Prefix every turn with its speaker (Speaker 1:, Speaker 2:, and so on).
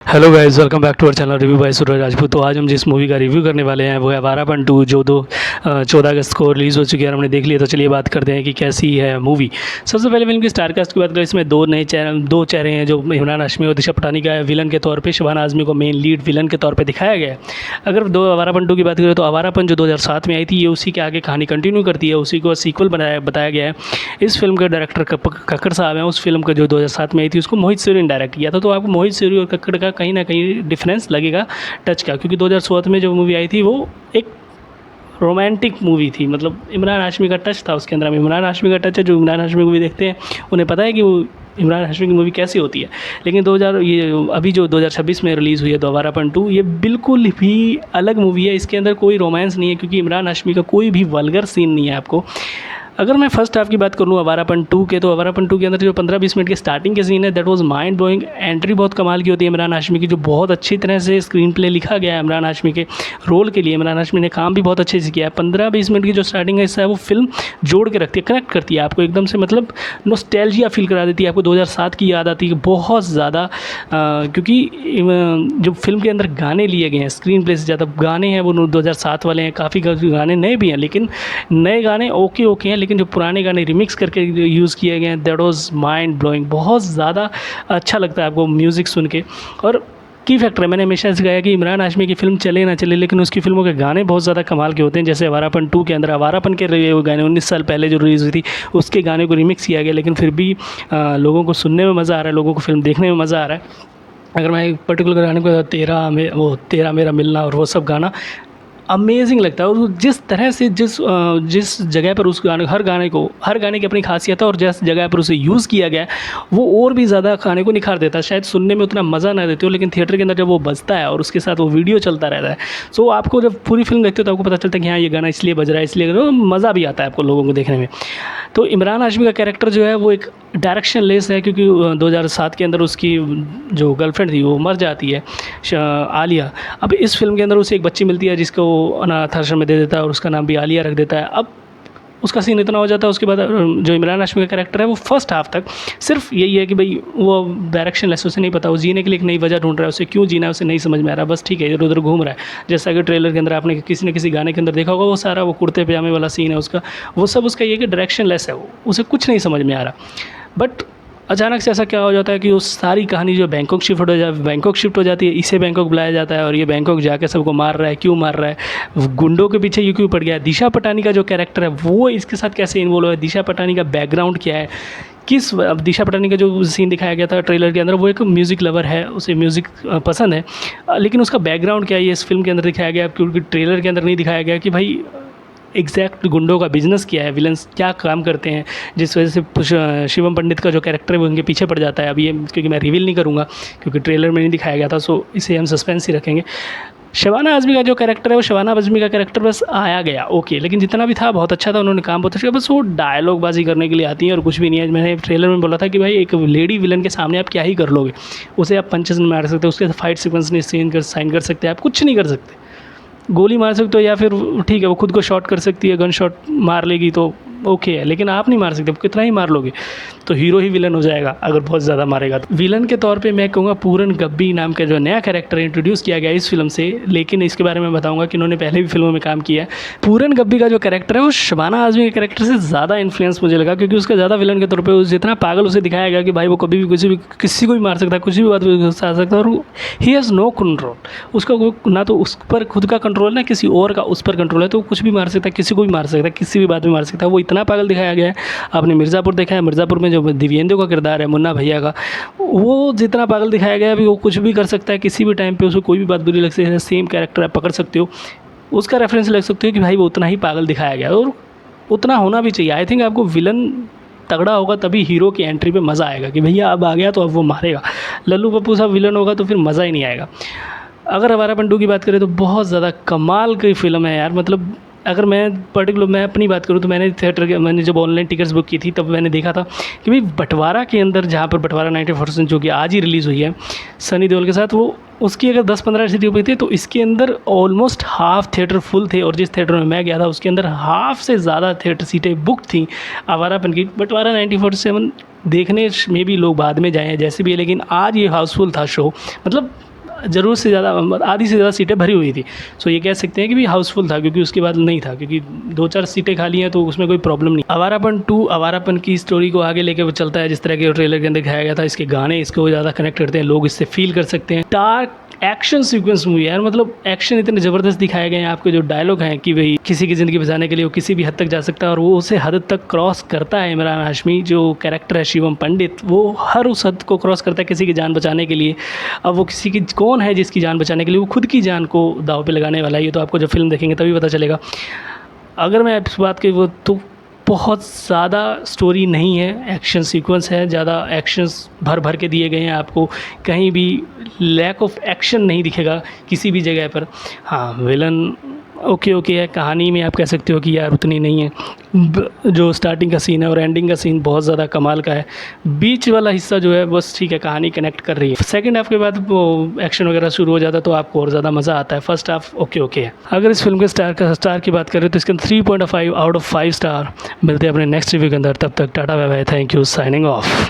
Speaker 1: Hello guys, welcome back to our channel review by Suraj Rajput. तो आज हम जिस मूवी का रिव्यू करने वाले हैं वो है आवारापन 2, जो 14 अगस्त को रिलीज़ हो चुकी है और हमने देख लिया। तो चलिए बात करते हैं कि कैसी है मूवी। सबसे पहले फिल्म की स्टार कास्ट की बात करें, इसमें दो चेहरे हैं, जो इमरान हाशमी और दिशा पटानी का है विलन के तौर पे। शबाना आज़मी को मेन लीड विलन के तौर पे दिखाया गया है। अगर आवारापन 2 की बात करें तो आवारापन जो 2007 में आई थी, ये उसी के आगे कहानी कंटिन्यू करती है, उसी को सीक्वल बताया गया है। इस फिल्म के डायरेक्टर कक्कड़ साहब हैं। उस फिल्म का जो 2007 में आई थी उसको मोहित सूरी ने डायरेक्ट किया था। तो आपको मोहित सूरी और कक्कड़ का कहीं ना कहीं डिफरेंस लगेगा टच का, क्योंकि 2014 में जो मूवी आई थी वो एक रोमांटिक मूवी थी। मतलब इमरान हाशमी का टच था उसके अंदर। इमरान हाशमी का टच है, जो इमरान हाशमी मूवी देखते हैं उन्हें पता है कि वो इमरान हाशमी की मूवी कैसी होती है। लेकिन ये अभी जो 2026 में रिलीज़ हुई है आवारापन 2, ये बिल्कुल भी अलग मूवी है। इसके अंदर कोई रोमांस नहीं है, क्योंकि इमरान हाशमी का कोई भी वल्गर सीन नहीं है आपको। अगर मैं फर्स्ट हाफ की बात कर लूँ आवारापन 2 के, तो आवारापन 2 के अंदर जो 15-20 मिनट के स्टार्टिंग के सीन है, that was mind blowing. Entry बहुत कमाल की होती है इमरान हाशमी की, जो बहुत अच्छी तरह से स्क्रीन प्ले लिखा गया है इमरान हाशमी के रोल के लिए। इमरान हाशमी ने काम भी बहुत अच्छे से किया है। 15-20 मिनट की जो स्टार्टिंग है हिस्सा है, वो फिल्म जोड़ के रखती है, कनेक्ट करती है आपको एकदम से। मतलब नॉस्टैल्जिया फील करा देती है आपको, 2007 की याद आती है बहुत ज़्यादा। क्योंकि जो फिल्म के अंदर गाने लिए गए हैं, स्क्रीन प्ले से ज़्यादा गाने हैं वो 2007 वाले हैं। काफ़ी गाने नए भी हैं, लेकिन नए गाने ओके हैं, लेकिन जो पुराने गाने रिमिक्स करके यूज़ किए गए हैं, दैट वाज माइंड ब्लोइंग। बहुत ज़्यादा अच्छा लगता है आपको म्यूज़िक सुन के। और की फैक्टर है, मैंने हमेशा से कहा कि इमरान हाशमी की फ़िल्म चले ना चले, लेकिन उसकी फ़िल्मों के गाने बहुत ज़्यादा कमाल के होते हैं। जैसे आवारापन 2 के अंदर आवारापन के गाने 19 साल पहले जो रिलीज़ हुई थी, उसके गाने को रिमिक्स किया गया, लेकिन फिर भी लोगों को सुनने में मज़ा आ रहा है, लोगों को फ़िल्म देखने में मज़ा आ रहा है। अगर मैं एक पर्टिकुलर गाने को तेरा मेरा मिलना और वो सब गाना अमेजिंग लगता है। और जिस तरह से जिस जगह पर उस गाने हर गाने की अपनी खासियत है, और जिस जगह पर उसे यूज़ किया गया है वो और भी ज़्यादा गाने को निखार देता है। शायद सुनने में उतना मज़ा ना देते हो, लेकिन थिएटर के अंदर जब वो बजता है और उसके साथ वो वीडियो चलता रहता है, सो आपको जब पूरी फिल्म देखते हो तो आपको पता चलता है कि हाँ, ये गाना इसलिए बज रहा है, इसलिए मज़ा भी आता है आपको लोगों को देखने में। तो इमरान हाशमी का कैरेक्टर जो है वो एक डायरेक्शन लेस है, क्योंकि 2007 के अंदर उसकी जो गर्लफ्रेंड थी वो मर जाती है, आलिया। अब इस फिल्म के अंदर उसे एक बच्ची मिलती है जिसको अनाथ आश्रम में दे देता है, और उसका नाम भी आलिया रख देता है। अब उसका सीन इतना हो जाता है, उसके बाद जो इमरान हाशमी का कैरेक्टर है वो फर्स्ट हाफ तक सिर्फ यही है कि भाई वो डायरेक्शन लेस, उसे नहीं पता, वो जीने के लिए एक नई वजह ढूंढ रहा है, उसे क्यों जीना है उसे नहीं समझ में आ रहा, बस ठीक है इधर उधर घूम रहा है। जैसा कि ट्रेलर के अंदर आपने किसी न किसी गाने के अंदर देखा होगा, वो सारा वो कुर्ते पजामे वाला सीन है उसका, वो सब उसका ये कि डायरेक्शन लेस है, वो उसे कुछ नहीं समझ में आ रहा। बट अचानक से ऐसा क्या हो जाता है कि वो सारी कहानी जो बैंकॉक शिफ्ट हो जाती है। इसे बैंकॉक बुलाया जाता है और ये बैंकॉक जाके सबको मार रहा है। क्यों मार रहा है, गुंडों के पीछे ये क्यों पड़ गया है, दिशा पटानी का जो कैरेक्टर है वो इसके साथ कैसे इन्वॉल्व है, दिशा पटानी का बैकग्राउंड क्या है, अब दिशा पटानी का जो सीन दिखाया गया था ट्रेलर के अंदर, वो एक म्यूज़िक लवर है, उसे म्यूज़िक पसंद है, लेकिन उसका बैकग्राउंड क्या है ये इस फिल्म के अंदर दिखाया गया, क्योंकि ट्रेलर के अंदर नहीं दिखाया गया कि भाई एग्जैक्ट गुंडों का बिजनेस क्या है, विलन्स क्या काम करते हैं, जिस वजह से शिवम पंडित का जो कैरेक्टर है वो उनके पीछे पड़ जाता है। अब ये क्योंकि मैं रिवील नहीं करूँगा, क्योंकि ट्रेलर में नहीं दिखाया गया था, सो इसे हम सस्पेंस ही रखेंगे। शबाना आज़मी का जो कैरेक्टर है, वो शबाना आज़मी का कैरेक्टर बस आया गया ओके, लेकिन जितना भी था बहुत अच्छा था, उन्होंने काम बहुत अच्छा किया। बस वो डायलॉग बाजी करने के लिए आती हैं और कुछ भी नहीं है। मैंने ट्रेलर में बोला था कि भाई एक लेडी विलन के सामने आप क्या ही कर लोगे, उसे आप पंचेस नहीं मार सकते, उसके फाइट सीक्वेंस नहीं साइन कर सकते, आप कुछ नहीं कर सकते, गोली मार सकते हो या फिर ठीक है वो खुद को शॉट कर सकती है, गन शॉट मार लेगी तो ओके है, लेकिन आप नहीं मार सकते। कितना ही मार लोगे तो हीरो ही विलन हो जाएगा अगर बहुत ज़्यादा मारेगा तो। विलन के तौर पे मैं कहूँगा पूरन गब्बी नाम का जो नया कैरेक्टर इंट्रोड्यूस किया गया इस फिल्म से, लेकिन इसके बारे में बताऊँगा कि उन्होंने पहले भी फिल्मों में काम किया है। पूरन गब्बी का जो कैरेक्टर है वो शबाना आज़मी के कैरेक्टर से ज़्यादा इन्फ्लुएंस मुझे लगा, क्योंकि उसका ज़्यादा विलन के तौर पर जितना पागल उसे दिखाया गया कि भाई वो कभी भी किसी को भी मार सकता है, कुछ भी बात गुस्सा आ सकता है, और ही हैज़ नो कंट्रोल। उसका ना तो उस पर खुद का कंट्रोल ना किसी और का उस पर कंट्रोल है, तो कुछ भी मार सकता है, किसी को भी मार सकता है, किसी भी बात में मार सकता है। वो इतना पागल दिखाया गया है। आपने मिर्ज़ापुर देखा है, मिर्ज़ापुर में जो दिव्येंदु का किरदार है मुन्ना भैया का, वो जितना पागल दिखाया गया है अभी, वो कुछ भी कर सकता है, किसी भी टाइम पे उसको कोई भी बात बुरी लग सकती है। सेम कैरेक्टर आप पकड़ सकते हो, उसका रेफरेंस लग सकते हो कि भाई वो उतना ही पागल दिखाया गया है, और उतना होना भी चाहिए। आई थिंक आपको विलन तगड़ा होगा तभी हीरो की एंट्री पे मज़ा आएगा कि भैया अब आ गया तो अब वो मारेगा। लल्लू पप्पू साहब विलन होगा तो फिर मज़ा ही नहीं आएगा। अगर आवारापन 2 की बात करें तो बहुत ज़्यादा कमाल की फ़िल्म है यार। मतलब अगर मैं अपनी बात करूँ तो मैंने जब ऑनलाइन टिकट्स बुक की थी तब मैंने देखा था कि भाई बँटवारा के अंदर, जहाँ पर बँटवारा 94% जो कि आज ही रिलीज़ हुई है सनी देओल के साथ, वो उसकी अगर 10-15 सीटें हुई थी तो इसके अंदर ऑलमोस्ट हाफ थिएटर फुल थे, और जिस थिएटर में मैं गया था उसके अंदर हाफ से ज़्यादा थिएटर सीटें बुक थी आवारापन की। बँटवारा 1947 देखने में भी लोग बाद में जाए हैं जैसे भी है, लेकिन आज ये हाउसफुल था शो। मतलब ज़रूरत से ज़्यादा, आधी से ज़्यादा सीटें भरी हुई थी। सो ये कह सकते हैं कि भी हाउसफुल था, क्योंकि उसके बाद नहीं था, क्योंकि 2-4 सीटें खाली हैं तो उसमें कोई प्रॉब्लम नहीं। आवारापन 2 आवारापन की स्टोरी को आगे लेके वो चलता है, जिस तरह के ट्रेलर के अंदर दिखाया गया था। इसके गाने इसको ज़्यादा कनेक्ट करते हैं, लोग इससे फील कर सकते हैं। डार्क एक्शन सीक्वेंस मूवी है यार, मतलब एक्शन इतने ज़बरदस्त दिखाए गए हैं। आपके जो डायलॉग हैं कि भाई किसी की ज़िंदगी बचाने के लिए वो किसी भी हद तक जा सकता है, और वो उसे हद तक क्रॉस करता है। इमरान हाशमी जो कैरेक्टर है शिवम पंडित, वो हर उस हद को क्रॉस करता है किसी की जान बचाने के लिए। अब वो किसी की कौन है जिसकी जान बचाने के लिए वो खुद की जान को दाव पे लगाने वाला है, ये तो आपको जब फिल्म देखेंगे तभी पता चलेगा। अगर मैं इस बात की वो तो बहुत ज़्यादा स्टोरी नहीं है, एक्शन सीक्वेंस है, ज़्यादा एक्शंस भर भर के दिए गए हैं आपको, कहीं भी लैक ऑफ एक्शन नहीं दिखेगा किसी भी जगह पर। हाँ, विलन ओके है, कहानी में आप कह सकते हो कि यार उतनी नहीं है। जो स्टार्टिंग का सीन है और एंडिंग का सीन बहुत ज़्यादा कमाल का है। बीच वाला हिस्सा जो है बस ठीक है, कहानी कनेक्ट कर रही है। सेकंड हाफ के बाद वो एक्शन वगैरह शुरू हो जाता है तो आपको और ज़्यादा मज़ा आता है। फर्स्ट हाफ ओके है। अगर इस फिल्म के स्टार की बात करें तो इसके अंदर 3.5 आउट ऑफ 5 स्टार मिलते हैं अपने नेक्स्ट रिव्यू के अंदर। तब तक tata bye bye, thank you, signing of.